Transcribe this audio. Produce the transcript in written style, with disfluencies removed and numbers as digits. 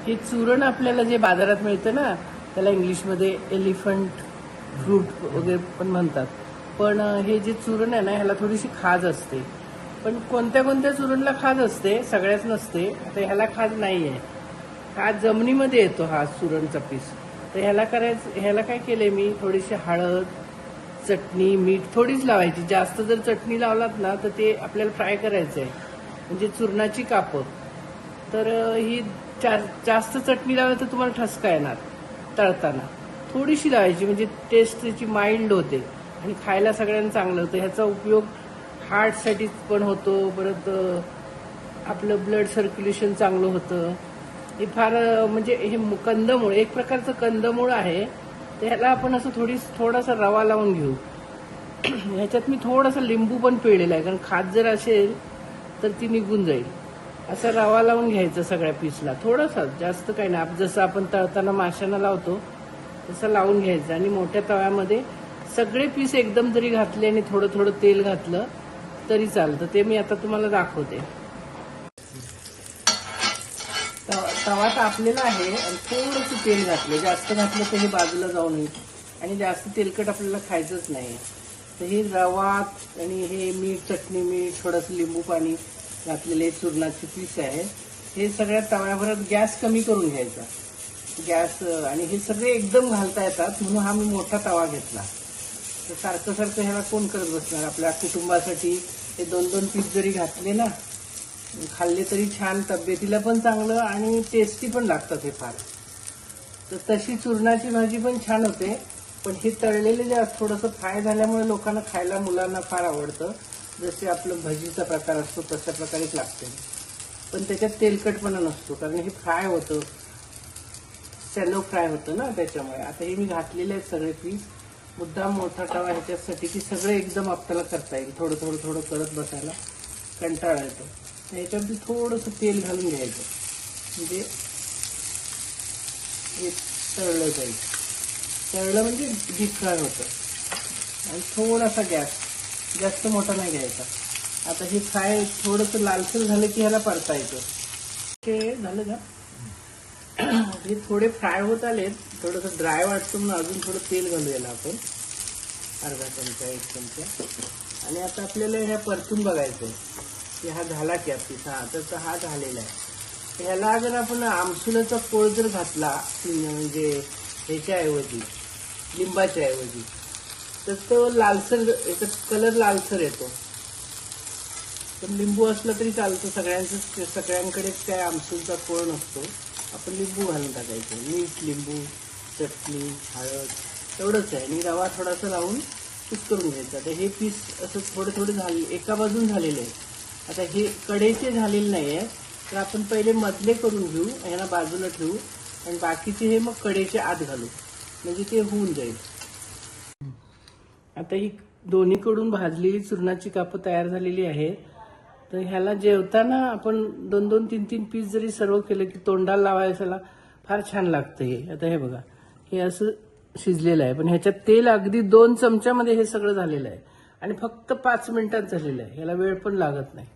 हे चूर्ण आपल्याला जे बाजारात मिळतं ना, त्याला इंग्लिशमध्ये एलिफंट फ्रूट वगैरे पण म्हणतात. पण हे जे चूर्ण आहे ना, ह्याला थोडीशी खाज असते. पण कोणत्या कोणत्या चूरणला खाज असते, सगळ्याच नसते. आता ह्याला खाज नाही आहे. हा जमिनीमध्ये येतो हा चूरणचा पीस. तर ह्याला काय केलंय मी, थोडीशी हळद, चटणी, मीठ थोडीच लावायची. जास्त जर चटणी लावलात ना तर ते आपल्याला फ्राय करायचं आहे, म्हणजे चूरणाची कापं. तर ही जास्त चटणी लावली तर तुम्हाला ठसका येणार तळताना. थोडीशी लावायची म्हणजे टेस्ट त्याची माइल्ड होते आणि खायला सगळ्यांना चांगलं होतं. ह्याचा उपयोग हार्टसाठी पण होतो, परत आपलं ब्लड सर्क्युलेशन चांगलं होतं. हे फार म्हणजे हे कंदमूळ, एक प्रकारचं कंदमूळ आहे. तर ह्याला आपण असं थोडासा रवा लावून घेऊ. ह्याच्यात मी थोडासा लिंबू पण पिळलेला आहे, कारण खात जर असेल तर ती निघून जाईल. असा रवा लावून घ्यायचा सगळ्या पीसला, थोडासा, जास्त काही नाही. जसं आपण तळताना माशांना लावतो तसं लावून घ्यायचं आणि मोठ्या तव्यामध्ये सगळे पीस एकदम जरी घातले आणि थोडं थोडं तेल घातलं तरी चालतं. ते मी आता तुम्हाला दाखवते. तवा तापलेला आहे आणि थोडंसं तेल घातलं. जास्त घातलं तर हे बाजूला जाऊ नये आणि जास्त तेलकट आपल्याला खायचंच नाही. तर हे रवा आणि हे मीठ, चटणी, मीठ, थोडंसं लिंबू पाणी घातलेले चूरणाचे पीस आहे. हे सगळ्या तव्यावरच गॅस कमी करून घ्यायचा. गॅस आणि हे सगळे एकदम घालता येतात म्हणून हा मी मोठा तवा घेतला. तर सारखं सारखं ह्याला कोण करत बसणार. आपल्या कुटुंबासाठी हे 2-2 पीस जरी घातले ना, खाल्ले तरी छान, तब्येतीला पण चांगलं आणि टेस्टी पण लागतात हे फार. तर तशी चूरणाची भाजी पण छान होते. पण हे तळलेले जे थोडंसं फ्राय झाल्यामुळे लोकांना खायला, मुलांना फार आवडतं. जसे आपलं भजीचा प्रकार असतो तशा प्रकारेच लागते. पण त्याच्यात तेलकटपणा नसतो, कारण हे फ्राय होतं, शॅलो फ्राय होतं ना, त्याच्यामुळे. आता हे मी घातलेले आहेत सगळे पीस. मुद्दाम मोठा तवा ह्याच्यासाठी की सगळं एकदम आपल्याला करता येईल. थोडं थोडं थोडं करत बसायला कंटाळा येतो. ह्याच्यावरती थोडंसं तेल घालून घ्यायचं, म्हणजे हे तळलं जाईल. तळलं म्हणजे डीप फ्राय होतं. आणि थोडासा गॅस जास्त मोठा नाही घ्यायचा. आता हे फ्राय थोडंसं लालसर झालं की ह्याला परतायचं. ते झालं का, हे थोडे फ्राय होत आलेत. थोडंसं ड्राय वाटतं म्हणून अजून थोडं तेल घालू याला आपण, अर्धा चमचा, 1 चमचा. आणि आता आपल्याला ह्या परतून बघायचं की हा झाला की आपली. तर हा झालेला आहे. ह्याला जर आपण आमसुलाचा कोळ जर घातला, म्हणजे ह्याच्याऐवजी, लिंबाच्या ऐवजी, तर तो लालसर, याचा कलर लालसर येतो. पण लिंबू असलं तरी चालतं. सगळ्यांकडेच काय आमसूलचा कोळ नसतो. आपण लिंबू घालून टाकायचं. मीठ, लिंबू, चटणी, हळद एवढंच आहे. आणि रवा थोडासा लावून मिक्स करून घ्यायचा. तर हे पीस असं थोडे थोडे झाले, एका बाजून झालेले आहे. आता हे कडेचे झालेले नाही आहे, तर आपण पहिले मधले करून घेऊ, ह्याला बाजूला ठेवू आणि बाकीचे हे मग कडेचे आत घालू, म्हणजे ते होऊन जाईल. आता ही दोन्हीकडून भाजलेली चूरणाची कापं तयार झालेली आहे. तर ह्याला जेवताना आपण 2-2, 3-3 पीस जरी सर्व केलं की तोंडाला लावायला फार छान लागतं. हे आता हे बघा, हे असं शिजलेलं आहे, पण ह्याच्यात तेल अगदी 2 चमच्यामध्ये हे सगळं झालेलं आहे आणि फक्त 5 मिनिटात झालेलं आहे. ह्याला वेळ पण लागत नाही.